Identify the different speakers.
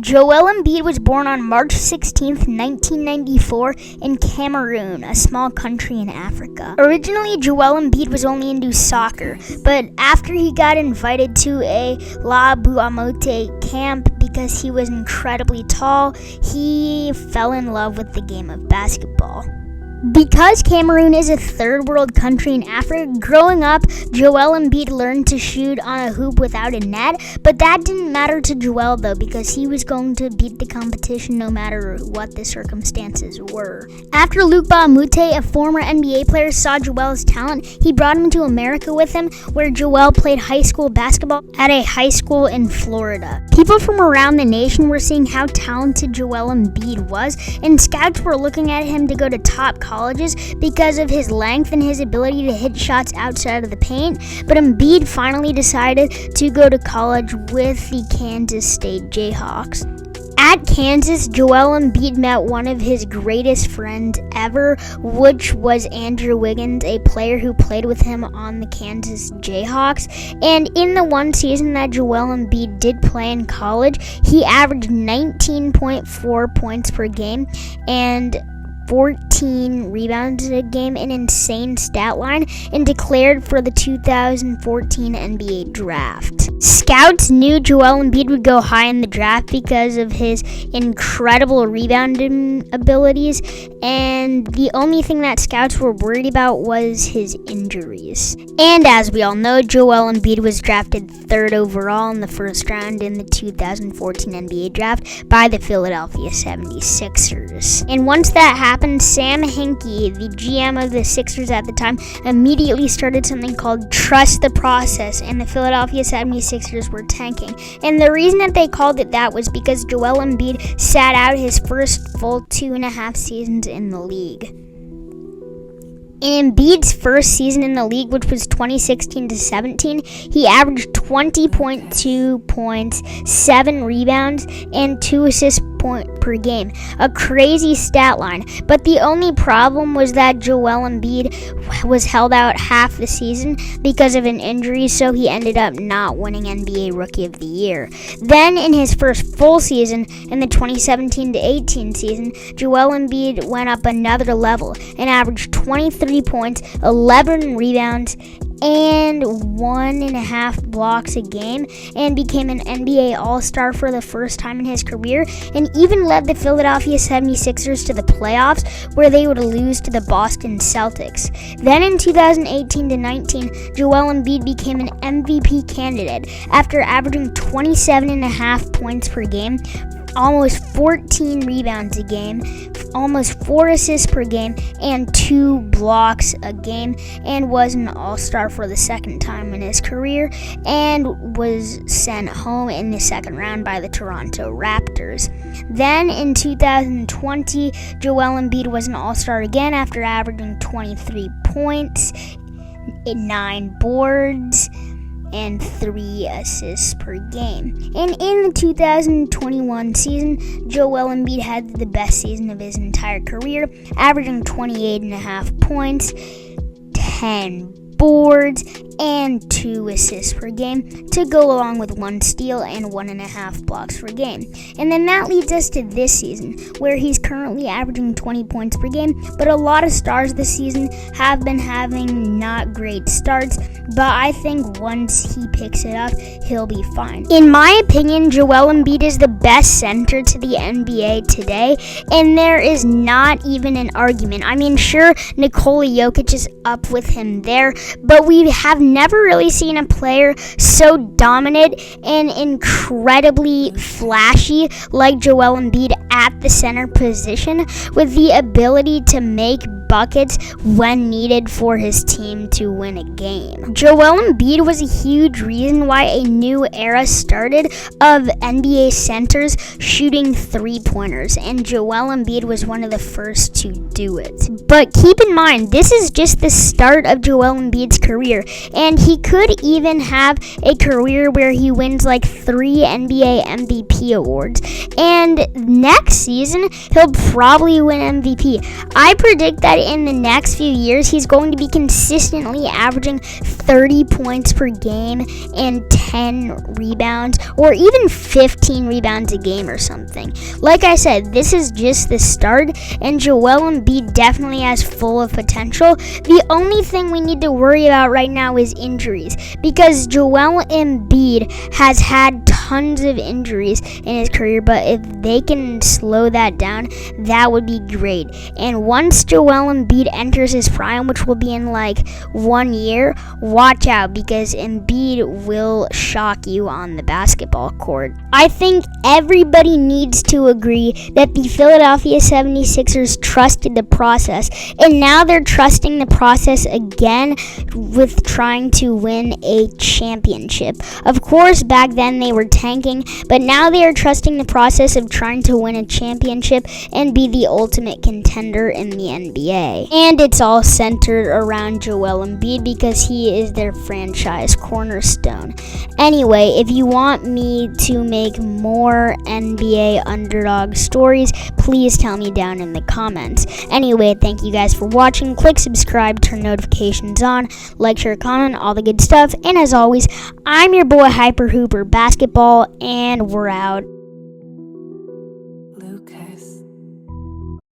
Speaker 1: Joel Embiid was born on March 16, 1994 in Cameroon, a small country in Africa. Originally, Joel Embiid was only into soccer, but after he got invited to a La Buamote camp because he was incredibly tall, he fell in love with the game of basketball. Because Cameroon is a third world country in Africa, growing up, Joel Embiid learned to shoot on a hoop without a net, but that didn't matter to Joel though, because he was going to beat the competition no matter what the circumstances were. After Luc Baamute, a former NBA player, saw Joel's talent, he brought him to America with him, where Joel played high school basketball at a high school in Florida. People from around the nation were seeing how talented Joel Embiid was, and scouts were looking at him to go to top colleges because of his length and his ability to hit shots outside of the paint, but Embiid finally decided to go to college with the Kansas State Jayhawks. At Kansas, Joel Embiid met one of his greatest friends ever, which was Andrew Wiggins, a player who played with him on the Kansas Jayhawks. And in the one season that Joel Embiid did play in college, he averaged 19.4 points per game and 14 rebounds a game, an insane stat line, and declared for the 2014 NBA draft. Scouts knew Joel Embiid would go high in the draft because of his incredible rebounding abilities, and the only thing that scouts were worried about was his injuries. And as we all know, Joel Embiid was drafted 3rd overall in the first round in the 2014 NBA draft by the Philadelphia 76ers. And once that happened, Sam Hinkie, the GM of the Sixers at the time, immediately started something called Trust the Process, and the Philadelphia 76ers were tanking. And the reason that they called it that was because Joel Embiid sat out his first full 2.5 seasons in the league. In Embiid's first season in the league, which was 2016-17, he averaged 20.2 points, 7 rebounds, and 2 assists per game. A crazy stat line. But the only problem was that Joel Embiid was held out half the season because of an injury, so he ended up not winning NBA Rookie of the Year. Then in his first full season, in the 2017-18 season, Joel Embiid went up another level and averaged 23 points, 11 rebounds, and 1.5 blocks a game, and became an NBA All-Star for the first time in his career, and even led the Philadelphia 76ers to the playoffs, where they would lose to the Boston Celtics. Then in 2018-19, Joel Embiid became an MVP candidate after averaging 27.5 points per game, almost 14 rebounds a game, almost 4 assists per game, and 2 blocks a game, and was an all-star for the second time in his career, and was sent home in the second round by the Toronto Raptors. Then in 2020, Joel Embiid was an all-star again after averaging 23 points, 9 boards, and 3 assists per game. And in the 2021 season, Joel Embiid had the best season of his entire career, averaging 28.5 points, 10 boards, and 2 assists per game to go along with 1 steal and 1.5 blocks per game. And then that leads us to this season, where he's currently averaging 20 points per game, but a lot of stars this season have been having not great starts, but I think once he picks it up, he'll be fine. In my opinion, Joel Embiid is the best center to the NBA today, and there is not even an argument. I mean, sure, Nikola Jokic is up with him there, but we have never really seen a player so dominant and incredibly flashy like Joel Embiid at the center position, with the ability to make buckets when needed for his team to win a game. Joel Embiid was a huge reason why a new era started of NBA centers shooting 3-pointers, and Joel Embiid was one of the first to do it. But keep in mind, this is just the start of Joel Embiid's career, and he could even have a career where he wins like 3 NBA MVP awards, and next season he'll probably win MVP. I predict that that in the next few years, he's going to be consistently averaging 30 points per game and 10 rebounds, or even 15 rebounds a game or something. Like I said, this is just the start, and Joel Embiid definitely has full of potential. The only thing we need to worry about right now is injuries, because Joel Embiid has had tons of injuries in his career, but if they can slow that down, that would be great. And once Joel Embiid enters his prime, which will be in like 1 year, watch out, because Embiid will shock you on the basketball court. I think everybody needs to agree that the Philadelphia 76ers trusted the process, and now they're trusting the process again with trying to win a championship. Of course, back then they were tanking, but now they are trusting the process of trying to win a championship and be the ultimate contender in the NBA. And it's all centered around Joel Embiid because he is their franchise cornerstone. Anyway, if you want me to make more NBA underdog stories, please tell me down in the comments. Anyway, thank you guys for watching. Click subscribe, turn notifications on, like, share, comment, all the good stuff. And as always, I'm your boy Hyper Hooper Basketball, and we're out.